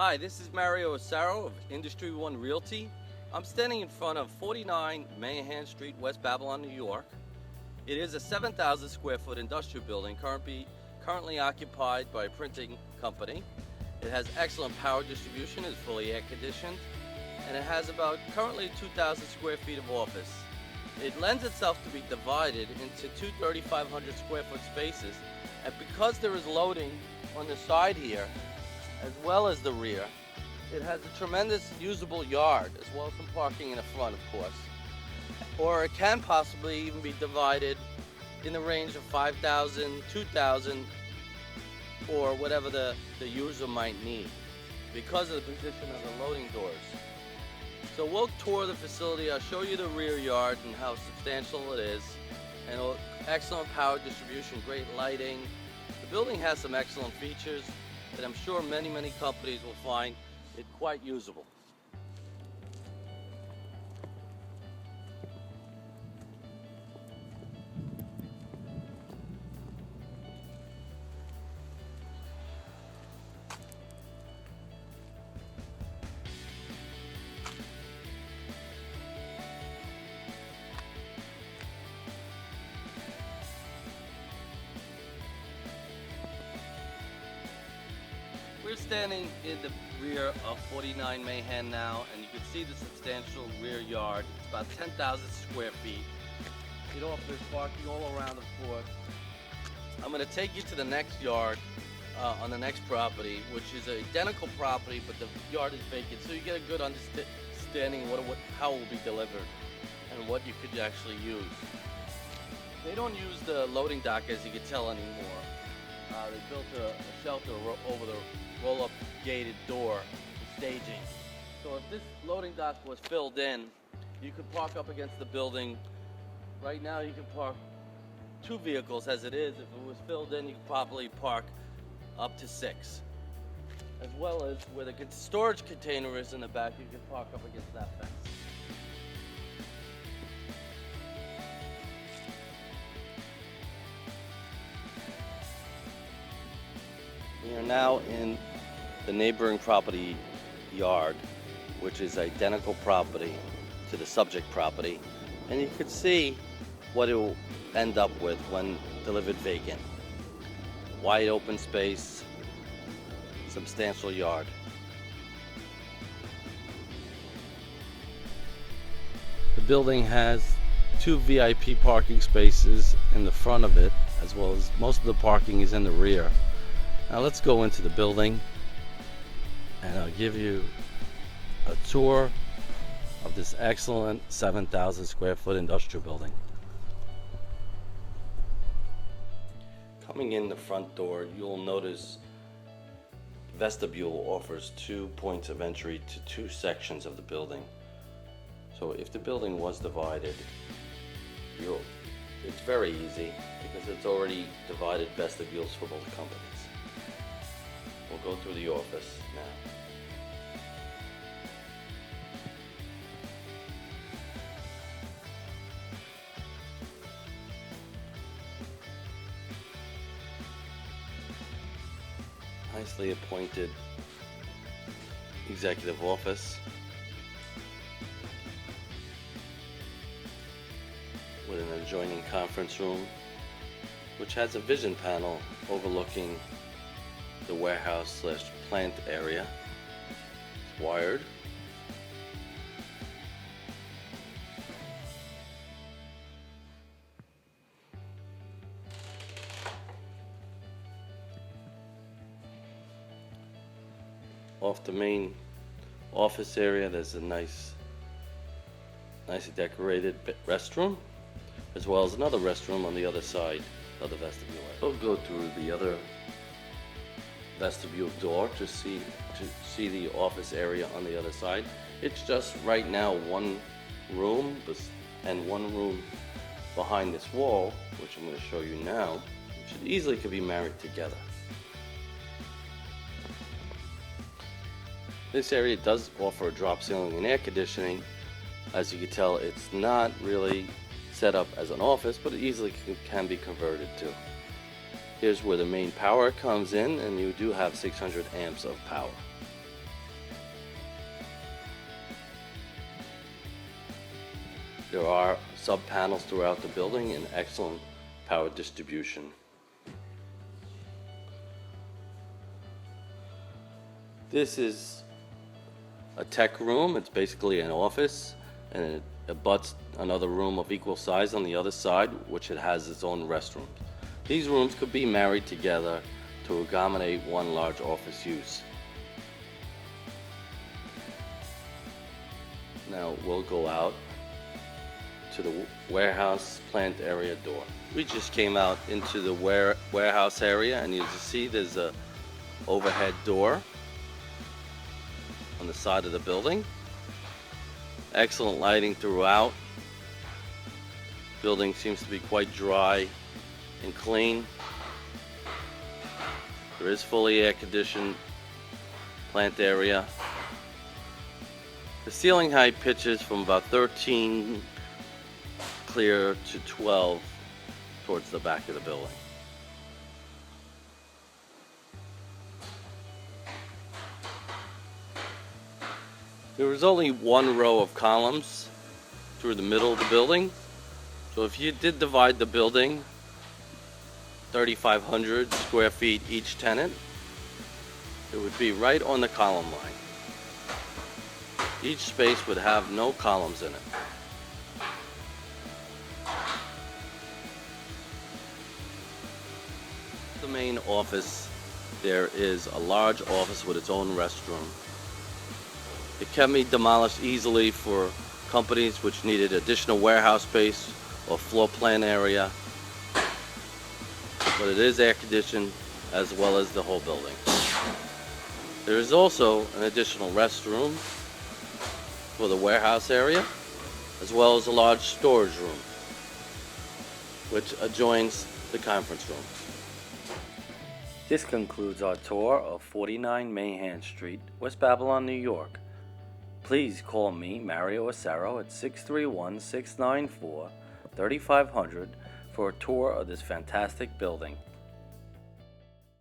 Hi, this is Mario Osaro of Industry One Realty. I'm standing in front of 49 Mahan Street, West Babylon, New York. It is a 7,000 square foot industrial building currently occupied by a printing company. It has excellent power distribution, is fully air conditioned, and it has about currently 2,000 square feet of office. It lends itself to be divided into two 3,500 square foot spaces, and because there is loading on the side here, as well as the rear, it has a tremendous usable yard, as well as some parking in the front, of course. Or it can possibly even be divided in the range of 5,000, 2,000, or whatever the user might need, because of the position of the loading doors. So we'll tour the facility. I'll show you the rear yard and how substantial it is, and excellent power distribution, great lighting. The building has some excellent features that I'm sure many companies will find it quite usable. We're standing in the rear of 49 Mahan now, and you can see the substantial rear yard. It's about 10,000 square feet. It offers parking all around, of course. I'm going to take you to the next yard on the next property, which is an identical property, but the yard is vacant, so you get a good understanding how it will be delivered and what you could actually use. They don't use the loading dock, as you can tell, anymore. They built a shelter over the roll-up gated door for staging. So if this loading dock was filled in, you could park up against the building. Right now you can park 2 vehicles as it is. If it was filled in, you could probably park up to 6. As well as where the storage container is in the back, you can park up against that fence. We are now in the neighboring property yard, which is identical property to the subject property, and you can see what it will end up with when delivered vacant. Wide open space, substantial yard. The building has 2 VIP parking spaces in the front of it, as well as most of the parking is in the rear. Now let's go into the building and I'll give you a tour of this excellent 7,000 square foot industrial building. Coming in the front door, you'll notice the vestibule offers 2 points of entry to 2 sections of the building. So if the building was divided, it's very easy because it's already divided vestibules for both companies. We'll go through the office now. Nicely appointed executive office with an adjoining conference room, which has a vision panel overlooking the warehouse / plant area. It's wired. Off the main office area, there's a nicely decorated restroom, as well as another restroom on the other side of the vestibule. We'll go through the other vestibule door to see the office area on the other side. It's just right now 1 room and 1 room behind this wall, which I'm going to show you now, which easily could be married together. This area does offer a drop ceiling and air conditioning. As you can tell, it's not really set up as an office, but it easily can be converted to. Here's where the main power comes in, and you do have 600 amps of power. There are sub-panels throughout the building and excellent power distribution. This is a tech room. It's basically an office, and it abuts another room of equal size on the other side, which it has its own restrooms. These rooms could be married together to accommodate one large office use. Now we'll go out to the warehouse plant area door. We just came out into the warehouse area, and you can see there's a overhead door on the side of the building. Excellent lighting throughout. Building seems to be quite dry and clean. There is fully air-conditioned plant area. The ceiling height pitches from about 13 clear to 12 towards the back of the building. There is only one row of columns through the middle of the building. So if you did divide the building, 3,500 square feet each tenant, it would be right on the column line. Each space would have no columns in it. The main office, there is a large office with its own restroom. It can be demolished easily for companies which needed additional warehouse space or floor plan area, but it is air conditioned as well as the whole building. There is also an additional restroom for the warehouse area, as well as a large storage room, which adjoins the conference room. This concludes our tour of 49 Mahan Street, West Babylon, New York. Please call me, Mario Asaro, at 631-694-3500 for a tour of this fantastic building.